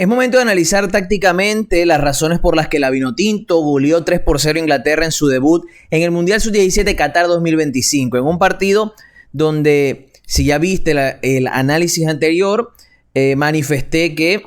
Es momento de analizar tácticamente las razones por las que la Vinotinto goleó 3-0 a Inglaterra en su debut en el Mundial Sub-17 Qatar 2025, en un partido donde, si ya viste el análisis anterior, manifesté que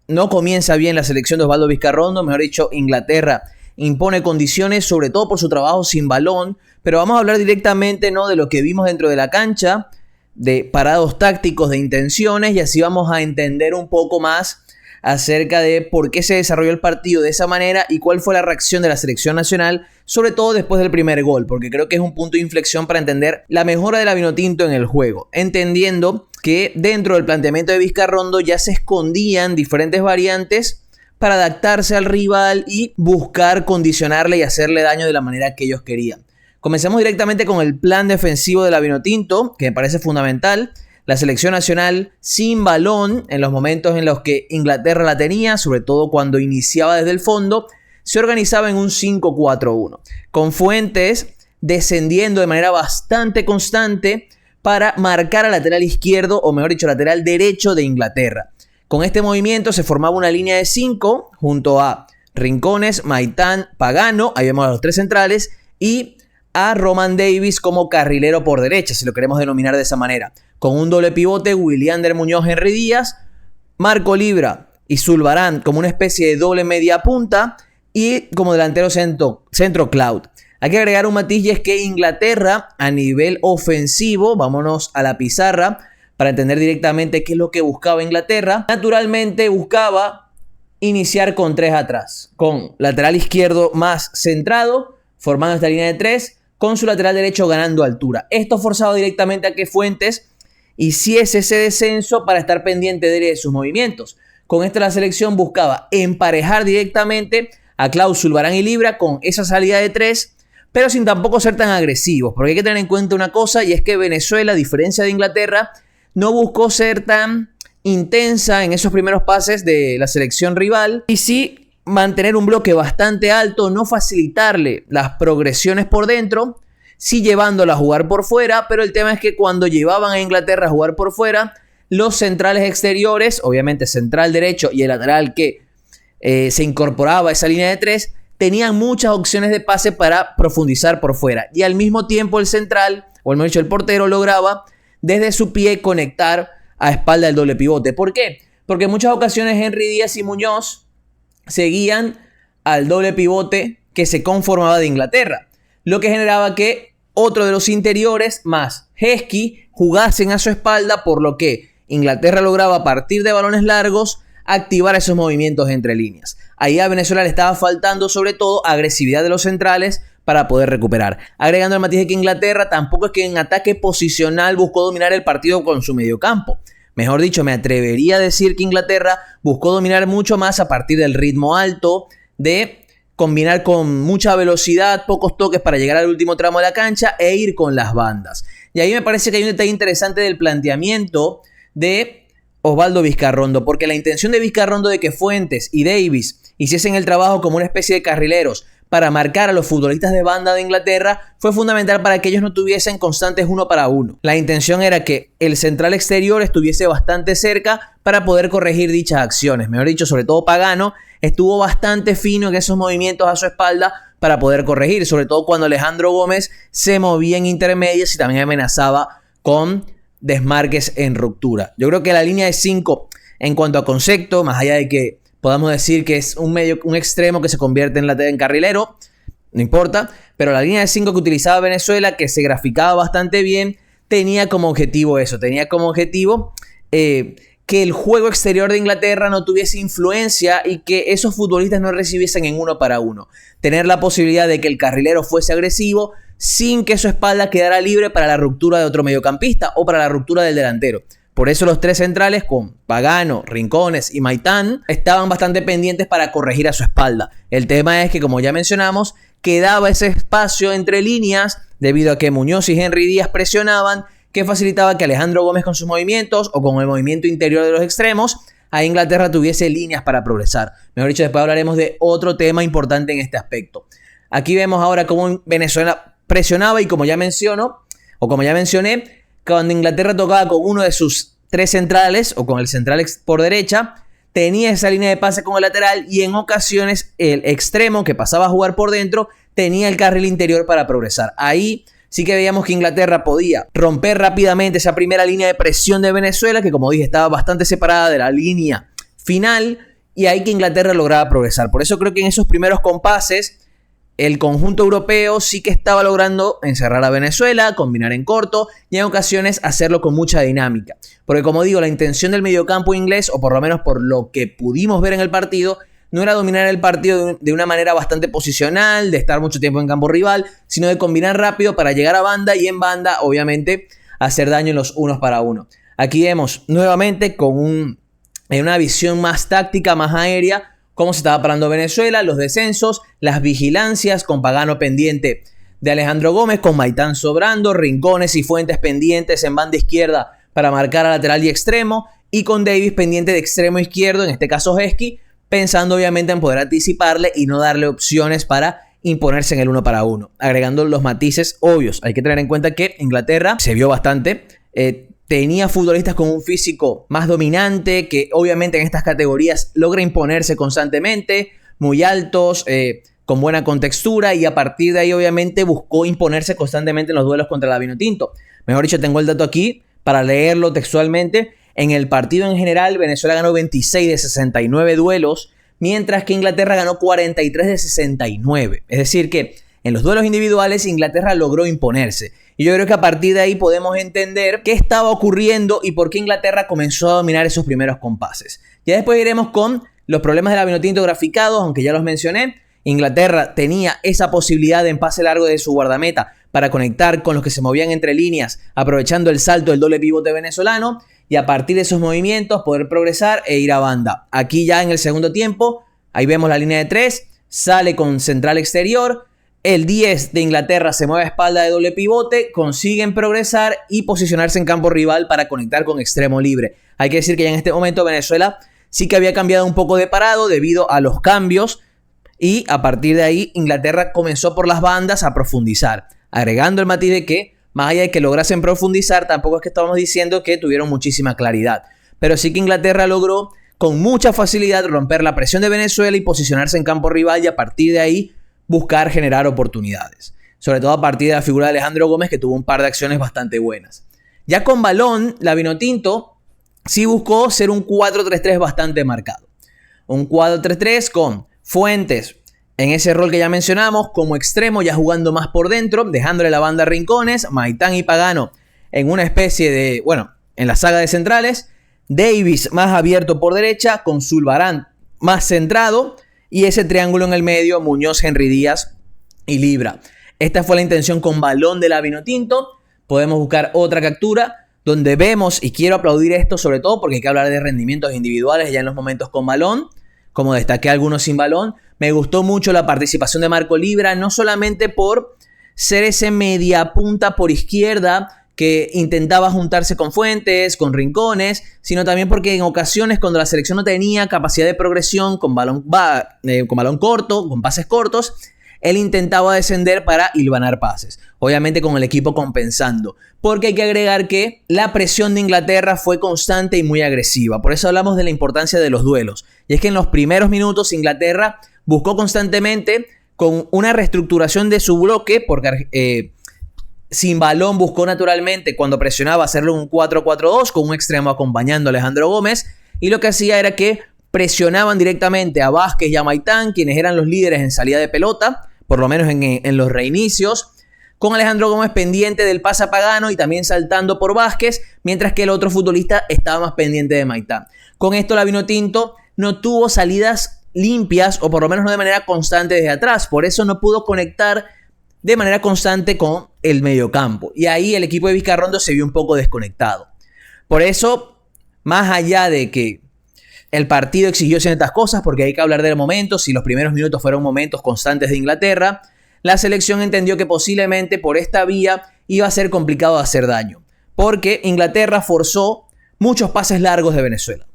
no comienza bien la selección de Osvaldo Vizcarrondo, mejor dicho, Inglaterra impone condiciones, sobre todo por su trabajo sin balón, pero vamos a hablar directamente, ¿no?, de lo que vimos dentro de la cancha, de parados tácticos, de intenciones, y así vamos a entender un poco más acerca de por qué se desarrolló el partido de esa manera y cuál fue la reacción de la selección nacional, sobre todo después del primer gol, porque creo que es un punto de inflexión para entender la mejora de la Vinotinto en el juego, entendiendo que dentro del planteamiento de Vizcarrondo ya se escondían diferentes variantes para adaptarse al rival y buscar condicionarle y hacerle daño de la manera que ellos querían. Comencemos directamente con el plan defensivo de la Vinotinto, que me parece fundamental. La selección nacional sin balón, en los momentos en los que Inglaterra la tenía, sobre todo cuando iniciaba desde el fondo, se organizaba en un 5-4-1, con Fuentes descendiendo de manera bastante constante para marcar al lateral izquierdo, o mejor dicho, lateral derecho de Inglaterra. Con este movimiento se formaba una línea de 5 junto a Rincones, Maitán, Pagano, ahí vemos a los tres centrales, y a Roman Davis como carrilero por derecha, si lo queremos denominar de esa manera, con un doble pivote, Williander Muñoz, Henry Díaz, Marco Libra y Zulbarán como una especie de doble media punta, y como delantero centro Cloud. Hay que agregar un matiz, y es que Inglaterra a nivel ofensivo, vámonos a la pizarra para entender directamente qué es lo que buscaba Inglaterra, naturalmente buscaba iniciar con 3 atrás, con lateral izquierdo más centrado, formando esta línea de 3, con su lateral derecho ganando altura. Esto forzaba directamente a que Fuentes hiciese ese descenso para estar pendiente de sus movimientos. Con esto la selección buscaba emparejar directamente a Klaus, Zulbarán y Libra con esa salida de 3, pero sin tampoco ser tan agresivos, porque hay que tener en cuenta una cosa, y es que Venezuela, a diferencia de Inglaterra, no buscó ser tan intensa en esos primeros pases de la selección rival, y sí mantener un bloque bastante alto, no facilitarle las progresiones por dentro, sí llevándola a jugar por fuera, pero el tema es que cuando llevaban a Inglaterra a jugar por fuera, los centrales exteriores, obviamente central derecho y el lateral que se incorporaba a esa línea de 3, tenían muchas opciones de pase para profundizar por fuera, y al mismo tiempo el central, o mejor dicho, el portero, lograba desde su pie conectar a espalda del doble pivote. ¿Por qué? Porque en muchas ocasiones Henry Díaz y Muñoz seguían al doble pivote que se conformaba de Inglaterra, lo que generaba que otro de los interiores más Heskey jugasen a su espalda, por lo que Inglaterra lograba, a partir de balones largos, activar esos movimientos entre líneas. Ahí a Venezuela le estaba faltando sobre todo agresividad de los centrales para poder recuperar. Agregando el matiz de que Inglaterra tampoco es que en ataque posicional buscó dominar el partido con su mediocampo. Mejor dicho, me atrevería a decir que Inglaterra buscó dominar mucho más a partir del ritmo alto, de combinar con mucha velocidad, pocos toques para llegar al último tramo de la cancha e ir con las bandas. Y ahí me parece que hay un detalle interesante del planteamiento de Osvaldo Vizcarrondo, porque la intención de Vizcarrondo de que Fuentes y Davis hiciesen el trabajo como una especie de carrileros para marcar a los futbolistas de banda de Inglaterra fue fundamental para que ellos no tuviesen constantes 1 para 1. La intención era que el central exterior estuviese bastante cerca para poder corregir dichas acciones. Mejor dicho, sobre todo Pagano estuvo bastante fino en esos movimientos a su espalda para poder corregir, sobre todo cuando Alejandro Gómez se movía en intermedias y también amenazaba con desmarques en ruptura. Yo creo que la línea de 5, en cuanto a concepto, más allá de que podamos decir que es un extremo que se convierte en carrilero, no importa, pero la línea de 5 que utilizaba Venezuela, que se graficaba bastante bien, tenía como objetivo eso, que el juego exterior de Inglaterra no tuviese influencia y que esos futbolistas no recibiesen en 1 para 1. Tener la posibilidad de que el carrilero fuese agresivo sin que su espalda quedara libre para la ruptura de otro mediocampista o para la ruptura del delantero. Por eso los tres centrales, con Pagano, Rincones y Maitán, estaban bastante pendientes para corregir a su espalda. El tema es que, como ya mencionamos, quedaba ese espacio entre líneas debido a que Muñoz y Henry Díaz presionaban, que facilitaba que Alejandro Gómez con sus movimientos o con el movimiento interior de los extremos a Inglaterra tuviese líneas para progresar. Mejor dicho, después hablaremos de otro tema importante en este aspecto. Aquí vemos ahora cómo Venezuela presionaba, y como ya mencioné, cuando Inglaterra tocaba con uno de sus tres centrales o con el central por derecha, tenía esa línea de pase con el lateral y en ocasiones el extremo que pasaba a jugar por dentro tenía el carril interior para progresar. Ahí sí que veíamos que Inglaterra podía romper rápidamente esa primera línea de presión de Venezuela, que como dije estaba bastante separada de la línea final, y ahí que Inglaterra lograba progresar. Por eso creo que en esos primeros compases el conjunto europeo sí que estaba logrando encerrar a Venezuela, combinar en corto y en ocasiones hacerlo con mucha dinámica. Porque como digo, la intención del mediocampo inglés, o por lo menos por lo que pudimos ver en el partido, no era dominar el partido de una manera bastante posicional, de estar mucho tiempo en campo rival, sino de combinar rápido para llegar a banda y en banda, obviamente, hacer daño en los unos para uno. Aquí vemos nuevamente en una visión más táctica, más aérea, cómo se estaba parando Venezuela, los descensos, las vigilancias con Pagano pendiente de Alejandro Gómez, con Maitán sobrando, Rincones y Fuentes pendientes en banda izquierda para marcar a lateral y extremo, y con Davis pendiente de extremo izquierdo, en este caso Heskey, pensando obviamente en poder anticiparle y no darle opciones para imponerse en el uno para uno, agregando los matices obvios. Hay que tener en cuenta que Inglaterra se vio bastante, tenía futbolistas con un físico más dominante, que obviamente en estas categorías logra imponerse constantemente, muy altos, con buena contextura, y a partir de ahí obviamente buscó imponerse constantemente en los duelos contra la Vinotinto. Mejor dicho, tengo el dato aquí para leerlo textualmente. En el partido en general, Venezuela ganó 26 de 69 duelos, mientras que Inglaterra ganó 43 de 69. Es decir que en los duelos individuales Inglaterra logró imponerse. Y yo creo que a partir de ahí podemos entender qué estaba ocurriendo y por qué Inglaterra comenzó a dominar esos primeros compases. Ya después iremos con los problemas de la Vinotinto graficados, aunque ya los mencioné. Inglaterra tenía esa posibilidad de en pase largo de su guardameta para conectar con los que se movían entre líneas, aprovechando el salto del doble pivote venezolano, y a partir de esos movimientos poder progresar e ir a banda. Aquí ya en el segundo tiempo, ahí vemos la línea de 3, sale con central exterior. El 10 de Inglaterra se mueve a espalda de doble pivote, consiguen progresar y posicionarse en campo rival para conectar con extremo libre. Hay que decir que ya en este momento Venezuela sí que había cambiado un poco de parado debido a los cambios, y a partir de ahí Inglaterra comenzó por las bandas a profundizar, agregando el matiz de que más allá de que lograsen profundizar, tampoco es que estábamos diciendo que tuvieron muchísima claridad, pero sí que Inglaterra logró con mucha facilidad romper la presión de Venezuela y posicionarse en campo rival, y a partir de ahí buscar generar oportunidades, sobre todo a partir de la figura de Alejandro Gómez, que tuvo un par de acciones bastante buenas. Ya con balón, la Vinotinto sí buscó ser un 4-3-3 bastante marcado. Un 4-3-3 con Fuentes en ese rol que ya mencionamos, como extremo, ya jugando más por dentro, dejándole la banda a Rincones, Maitán y Pagano en una especie de, en la saga de centrales, Davis más abierto por derecha, con Zulbarán más centrado, y ese triángulo en el medio, Muñoz, Henry Díaz y Libra. Esta fue la intención con balón de la Vinotinto. Podemos buscar otra captura donde vemos, y quiero aplaudir esto sobre todo porque hay que hablar de rendimientos individuales ya en los momentos con balón, como destaqué algunos sin balón. Me gustó mucho la participación de Marco Libra, no solamente por ser ese media punta por izquierda que intentaba juntarse con Fuentes, con Rincones, sino también porque en ocasiones cuando la selección no tenía capacidad de progresión con balón corto, con pases cortos, él intentaba descender para hilvanar pases. Obviamente con el equipo compensando, porque hay que agregar que la presión de Inglaterra fue constante y muy agresiva. Por eso hablamos de la importancia de los duelos. Y es que en los primeros minutos Inglaterra buscó constantemente con una reestructuración de su bloque, porque sin balón buscó naturalmente, cuando presionaba, hacerlo un 4-4-2 con un extremo acompañando a Alejandro Gómez, y lo que hacía era que presionaban directamente a Vázquez y a Maitán, quienes eran los líderes en salida de pelota, por lo menos en los reinicios, con Alejandro Gómez pendiente del pase a Pagano y también saltando por Vázquez, mientras que el otro futbolista estaba más pendiente de Maitán. Con esto la Vinotinto no tuvo salidas limpias, o por lo menos no de manera constante desde atrás, por eso no pudo conectar de manera constante con el mediocampo, y ahí el equipo de Vizcarrondo se vio un poco desconectado. Por eso, más allá de que el partido exigió ciertas cosas, porque hay que hablar del momento, si los primeros minutos fueron momentos constantes de Inglaterra, la selección entendió que posiblemente por esta vía iba a ser complicado hacer daño, porque Inglaterra forzó muchos pases largos de Venezuela.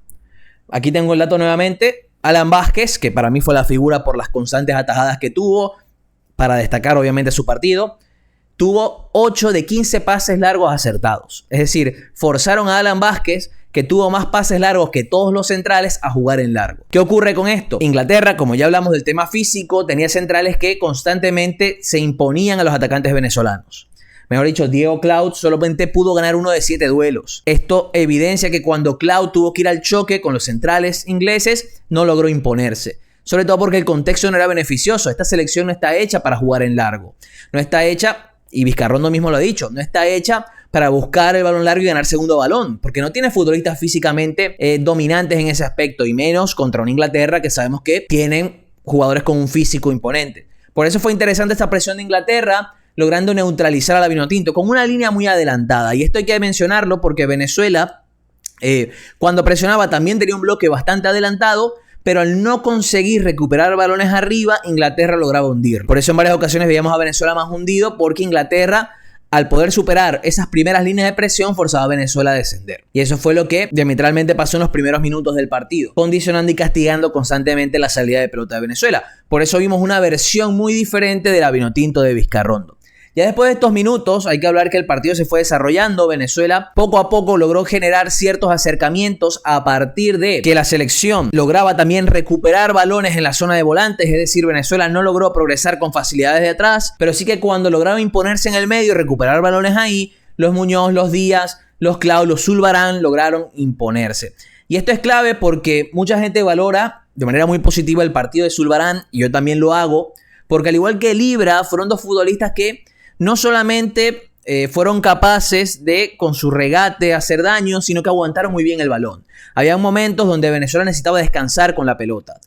Aquí tengo el dato nuevamente. Alan Vázquez, que para mí fue la figura por las constantes atajadas que tuvo, para destacar obviamente su partido, tuvo 8 de 15 pases largos acertados. Es decir, forzaron a Alan Vázquez, que tuvo más pases largos que todos los centrales, a jugar en largo. ¿Qué ocurre con esto? Inglaterra, como ya hablamos del tema físico, tenía centrales que constantemente se imponían a los atacantes venezolanos. Mejor dicho, Diego Cloud solamente pudo ganar 1 de 7 duelos. Esto evidencia que cuando Cloud tuvo que ir al choque con los centrales ingleses, no logró imponerse. Sobre todo porque el contexto no era beneficioso. Esta selección no está hecha para jugar en largo. No está hecha, y Vizcarrondo mismo lo ha dicho, no está hecha para buscar el balón largo y ganar segundo balón, porque no tiene futbolistas físicamente dominantes en ese aspecto, y menos contra una Inglaterra que sabemos que tienen jugadores con un físico imponente. Por eso fue interesante esta presión de Inglaterra, logrando neutralizar a la Vinotinto con una línea muy adelantada. Y esto hay que mencionarlo porque Venezuela, cuando presionaba, también tenía un bloque bastante adelantado, pero al no conseguir recuperar balones arriba, Inglaterra lograba hundir. Por eso en varias ocasiones veíamos a Venezuela más hundido, porque Inglaterra, al poder superar esas primeras líneas de presión, forzaba a Venezuela a descender. Y eso fue lo que diametralmente pasó en los primeros minutos del partido, condicionando y castigando constantemente la salida de pelota de Venezuela. Por eso vimos una versión muy diferente de la Vinotinto de Vizcarrondo. Ya después de estos minutos hay que hablar que el partido se fue desarrollando. Venezuela poco a poco logró generar ciertos acercamientos a partir de que la selección lograba también recuperar balones en la zona de volantes. Es decir, Venezuela no logró progresar con facilidades de atrás, pero sí que cuando lograba imponerse en el medio y recuperar balones ahí, los Muñoz, los Díaz, los Clau, los Zulbarán lograron imponerse. Y esto es clave porque mucha gente valora de manera muy positiva el partido de Zulbarán, y yo también lo hago, porque al igual que Libra, fueron dos futbolistas que no solamente fueron capaces de, con su regate, hacer daño, sino que aguantaron muy bien el balón. Había momentos donde Venezuela necesitaba descansar con la pelota.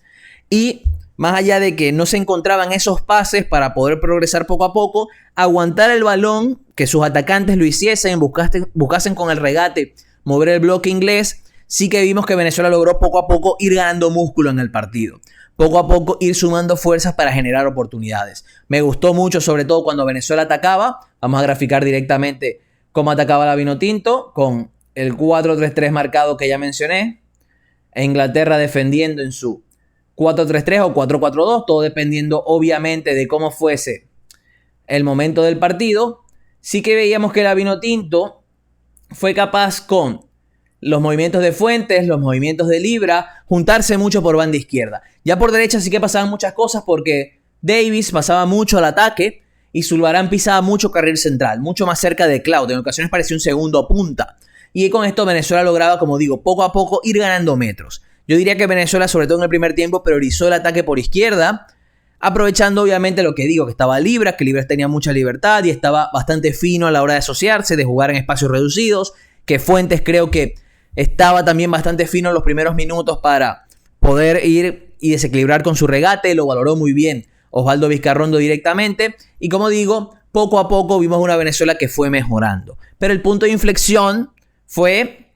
Y más allá de que no se encontraban esos pases para poder progresar poco a poco, aguantar el balón, que sus atacantes lo hiciesen, buscasen con el regate mover el bloque inglés, sí que vimos que Venezuela logró poco a poco ir ganando músculo en el partido. Poco a poco ir sumando fuerzas para generar oportunidades. Me gustó mucho, sobre todo cuando Venezuela atacaba. Vamos a graficar directamente cómo atacaba la Vinotinto con el 4-3-3 marcado que ya mencioné. E Inglaterra defendiendo en su 4-3-3 o 4-4-2, todo dependiendo obviamente de cómo fuese el momento del partido. Sí que veíamos que la Vinotinto fue capaz con los movimientos de Fuentes, los movimientos de Libra, juntarse mucho por banda izquierda. Ya por derecha sí que pasaban muchas cosas porque Davis pasaba mucho al ataque y Zulbarán pisaba mucho carril central, mucho más cerca de Cloud. En ocasiones parecía un segundo punta. Y con esto Venezuela lograba, como digo, poco a poco ir ganando metros. Yo diría que Venezuela, sobre todo en el primer tiempo, priorizó el ataque por izquierda, aprovechando obviamente lo que digo, que estaba Libra, que Libra tenía mucha libertad y estaba bastante fino a la hora de asociarse, de jugar en espacios reducidos, que Fuentes creo que estaba también bastante fino en los primeros minutos para poder ir y desequilibrar con su regate. Lo valoró muy bien Osvaldo Vizcarrondo directamente. Y como digo, poco a poco vimos una Venezuela que fue mejorando. Pero el punto de inflexión fue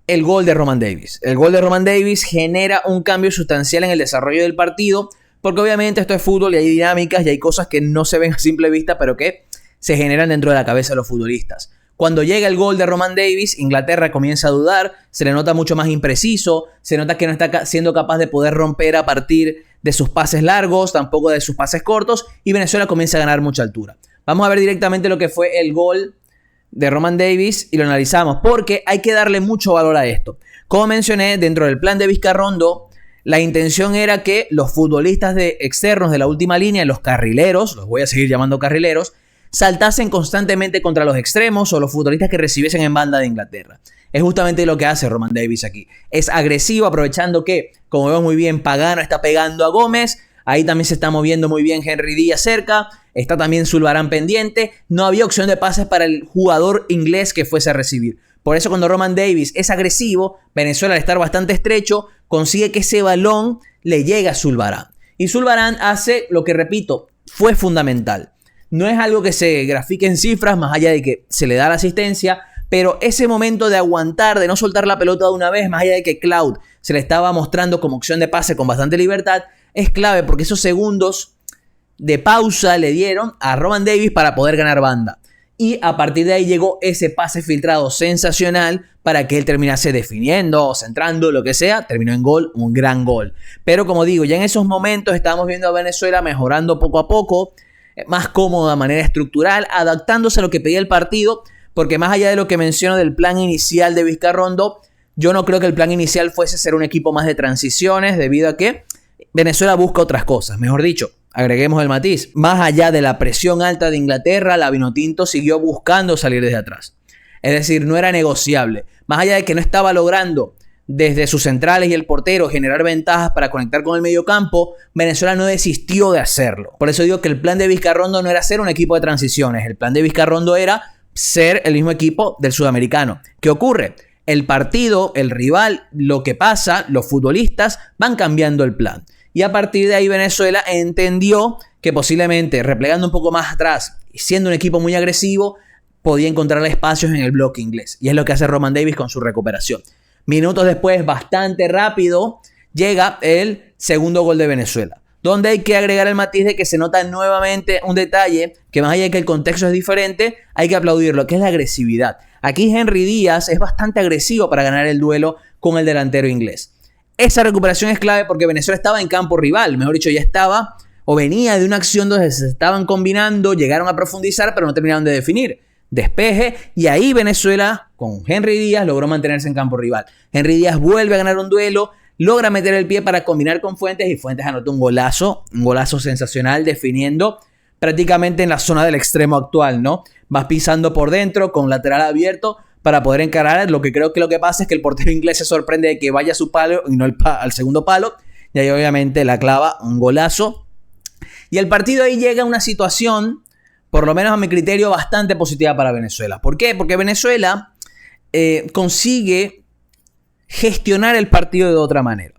el gol de Roman Davis. El gol de Roman Davis genera un cambio sustancial en el desarrollo del partido, porque obviamente esto es fútbol y hay dinámicas y hay cosas que no se ven a simple vista, pero que se generan dentro de la cabeza de los futbolistas. Cuando llega el gol de Roman Davis, Inglaterra comienza a dudar, se le nota mucho más impreciso, se nota que no está siendo capaz de poder romper a partir de sus pases largos, tampoco de sus pases cortos, y Venezuela comienza a ganar mucha altura. Vamos a ver directamente lo que fue el gol de Roman Davis y lo analizamos, porque hay que darle mucho valor a esto. Como mencioné, dentro del plan de Vizcarrondo, la intención era que los futbolistas externos de la última línea, los carrileros, los voy a seguir llamando carrileros, saltasen constantemente contra los extremos o los futbolistas que recibiesen en banda de Inglaterra. Es justamente lo que hace Roman Davis aquí. Es agresivo, aprovechando que, como vemos muy bien, Pagano está pegando a Gómez. Ahí también se está moviendo muy bien Henry Díaz cerca. Está también Zulbarán pendiente. No había opción de pases para el jugador inglés que fuese a recibir. Por eso cuando Roman Davis es agresivo, Venezuela al estar bastante estrecho, consigue que ese balón le llegue a Zulbarán. Y Zulbarán hace lo que, repito, fue fundamental. No es algo que se grafique en cifras, más allá de que se le da la asistencia, pero ese momento de aguantar, de no soltar la pelota de una vez, más allá de que Cloud se le estaba mostrando como opción de pase con bastante libertad, es clave porque esos segundos de pausa le dieron a Roman Davis para poder ganar banda. Y a partir de ahí llegó ese pase filtrado sensacional para que él terminase definiendo o centrando, lo que sea. Terminó en gol, un gran gol. Pero como digo, ya en esos momentos estábamos viendo a Venezuela mejorando poco a poco. más cómodo de manera estructural, adaptándose a lo que pedía el partido, porque más allá de lo que menciono del plan inicial de Vizcarrondo, yo no creo que el plan inicial fuese ser un equipo más de transiciones, debido a que Venezuela busca otras cosas. Mejor dicho, agreguemos el matiz, más allá de la presión alta de Inglaterra, la Vinotinto siguió buscando salir desde atrás. Es decir, no era negociable. Más allá de que no estaba logrando desde sus centrales y el portero generar ventajas para conectar con el mediocampo, Venezuela no desistió de hacerlo. Por eso digo que el plan de Vizcarrondo no era ser un equipo de transiciones. El plan de Vizcarrondo era ser el mismo equipo del sudamericano. ¿Qué ocurre? El partido, el rival, lo que pasa, los futbolistas van cambiando el plan. Y a partir de ahí Venezuela entendió que posiblemente replegando un poco más atrás y siendo un equipo muy agresivo, podía encontrar espacios en el bloque inglés. Y es lo que hace Roman Davis con su recuperación. Minutos después, bastante rápido, llega el segundo gol de Venezuela, donde hay que agregar el matiz de que se nota nuevamente un detalle que, más allá de que el contexto es diferente, hay que aplaudirlo, que es la agresividad. Aquí Henry Díaz es bastante agresivo para ganar el duelo con el delantero inglés. Esa recuperación es clave porque Venezuela estaba en campo rival, mejor dicho, ya estaba o venía de una acción donde se estaban combinando, llegaron a profundizar, pero no terminaron de definir. Despeje, y ahí Venezuela con Henry Díaz logró mantenerse en campo rival. Henry Díaz vuelve a ganar un duelo, logra meter el pie para combinar con Fuentes, y Fuentes anotó un golazo sensacional, definiendo prácticamente en la zona del extremo actual, ¿no? Vas pisando por dentro con lateral abierto para poder encarar. Lo que creo que lo que pasa es que el portero inglés se sorprende de que vaya a su palo y no al segundo palo, y ahí obviamente la clava, un golazo. Y el partido ahí llega a una situación, por lo menos a mi criterio, bastante positiva para Venezuela. ¿Por qué? Porque Venezuela consigue gestionar el partido de otra manera.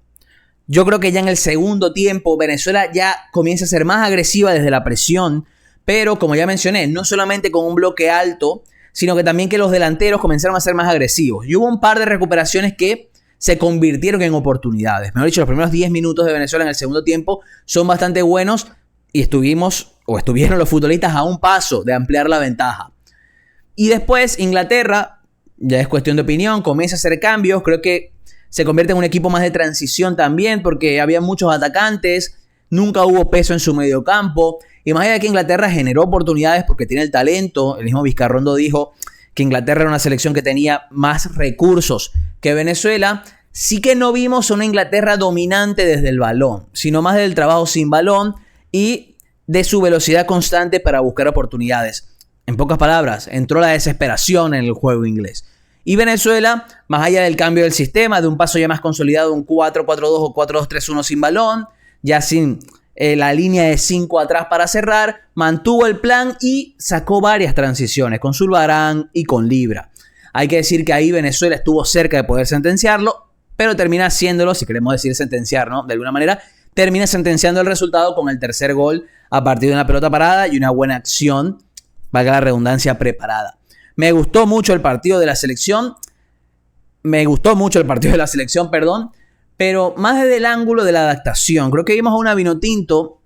Yo creo que ya en el segundo tiempo Venezuela ya comienza a ser más agresiva desde la presión, pero como ya mencioné, no solamente con un bloque alto, sino que también que los delanteros comenzaron a ser más agresivos. Y hubo un par de recuperaciones que se convirtieron en oportunidades. Mejor dicho, los primeros 10 minutos de Venezuela en el segundo tiempo son bastante buenos y estuvieron los futbolistas a un paso de ampliar la ventaja. Y después Inglaterra, ya es cuestión de opinión, comienza a hacer cambios. Creo que se convierte en un equipo más de transición también, porque había muchos atacantes, nunca hubo peso en su mediocampo. Y más allá de que Inglaterra generó oportunidades porque tiene el talento, el mismo Vizcarrondo dijo que Inglaterra era una selección que tenía más recursos que Venezuela, sí que no vimos una Inglaterra dominante desde el balón, sino más del trabajo sin balón y de su velocidad constante para buscar oportunidades. En pocas palabras, entró la desesperación en el juego inglés. Y Venezuela, más allá del cambio del sistema, de un paso ya más consolidado, un 4-4-2 o 4-2-3-1 sin balón, ya sin la línea de 5 atrás para cerrar, mantuvo el plan y sacó varias transiciones con Zulbarán y con Libra. Hay que decir que ahí Venezuela estuvo cerca de poder sentenciarlo, pero termina haciéndolo, si queremos decir sentenciar, ¿no? De alguna manera, termina sentenciando el resultado con el tercer gol a partir de una pelota parada y una buena acción, valga la redundancia, preparada. Me gustó mucho el partido de la selección, pero más desde el ángulo de la adaptación. Creo que vimos a una Vinotinto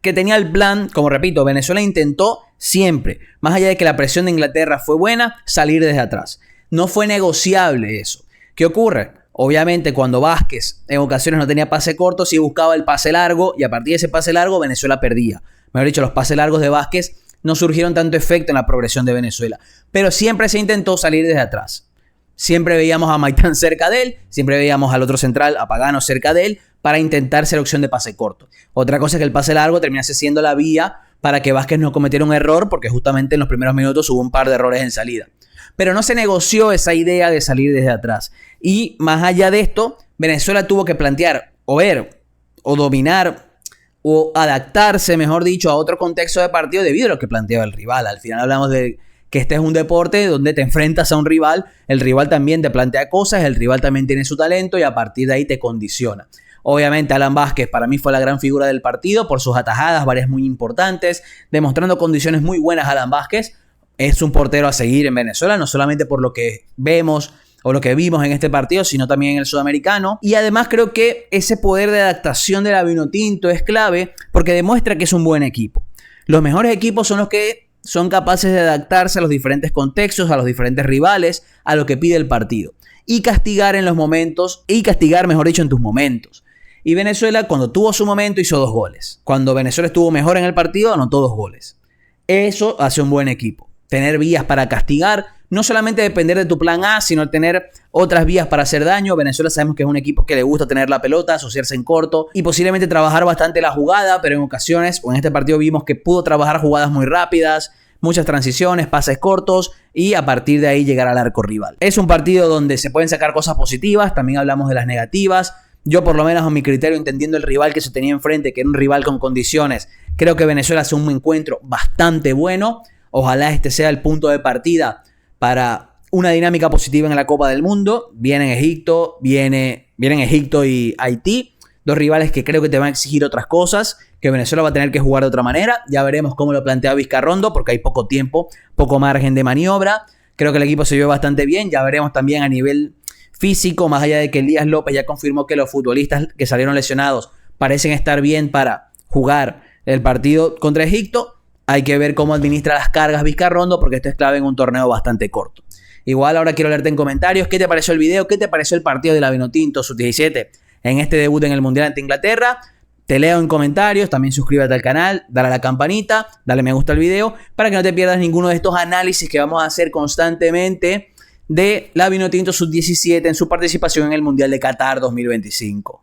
que tenía el plan, como repito, Venezuela intentó siempre, más allá de que la presión de Inglaterra fue buena, salir desde atrás. No fue negociable eso. ¿Qué ocurre? Obviamente cuando Vázquez en ocasiones no tenía pase corto, sí buscaba el pase largo, y a partir de ese pase largo Venezuela perdía. Mejor dicho, los pases largos de Vázquez no surgieron tanto efecto en la progresión de Venezuela, pero siempre se intentó salir desde atrás. Siempre veíamos a Maitán cerca de él, siempre veíamos al otro central, a Pagano, cerca de él, para intentar ser opción de pase corto. Otra cosa es que el pase largo terminase siendo la vía para que Vázquez no cometiera un error, porque justamente en los primeros minutos hubo un par de errores en salida. Pero no se negoció esa idea de salir desde atrás. Y más allá de esto, Venezuela tuvo que plantear, o ver, o dominar, o adaptarse, mejor dicho, a otro contexto de partido debido a lo que planteaba el rival. Al final hablamos de que este es un deporte donde te enfrentas a un rival, el rival también te plantea cosas, el rival también tiene su talento y a partir de ahí te condiciona. Obviamente Alan Vázquez para mí fue la gran figura del partido por sus atajadas, varias muy importantes, demostrando condiciones muy buenas. Alan Vázquez es un portero a seguir en Venezuela, no solamente por lo que vemos o lo que vimos en este partido, sino también en el sudamericano. Y además creo que ese poder de adaptación de la Vinotinto es clave porque demuestra que es un buen equipo. Los mejores equipos son los que son capaces de adaptarse a los diferentes contextos, a los diferentes rivales, a lo que pide el partido. Y castigar en los momentos, y castigar, mejor dicho, en tus momentos. Y Venezuela, cuando tuvo su momento, hizo 2 goles. Cuando Venezuela estuvo mejor en el partido, anotó 2 goles. Eso hace un buen equipo. Tener vías para castigar, no solamente depender de tu plan A, sino tener otras vías para hacer daño. Venezuela sabemos que es un equipo que le gusta tener la pelota, asociarse en corto y posiblemente trabajar bastante la jugada, pero en ocasiones, o en este partido vimos que pudo trabajar jugadas muy rápidas, muchas transiciones, pases cortos y a partir de ahí llegar al arco rival. Es un partido donde se pueden sacar cosas positivas, también hablamos de las negativas. Yo por lo menos a mi criterio, entendiendo el rival que se tenía enfrente, que era un rival con condiciones, creo que Venezuela hace un encuentro bastante bueno. Ojalá este sea el punto de partida para una dinámica positiva en la Copa del Mundo. Vienen Egipto y Haití, 2 rivales que creo que te van a exigir otras cosas, que Venezuela va a tener que jugar de otra manera. Ya veremos cómo lo plantea Vizcarrondo, porque hay poco tiempo, poco margen de maniobra. Creo que el equipo se vio bastante bien. Ya veremos también a nivel físico, más allá de que Elías López ya confirmó que los futbolistas que salieron lesionados parecen estar bien para jugar el partido contra Egipto. Hay que ver cómo administra las cargas Vizcarrondo, porque esto es clave en un torneo bastante corto. Igual ahora quiero leerte en comentarios qué te pareció el video, qué te pareció el partido de la Vinotinto Sub-17 en este debut en el Mundial ante Inglaterra. Te leo en comentarios, también suscríbete al canal, dale a la campanita, dale me gusta al video para que no te pierdas ninguno de estos análisis que vamos a hacer constantemente de la Vinotinto Sub-17 en su participación en el Mundial de Qatar 2025.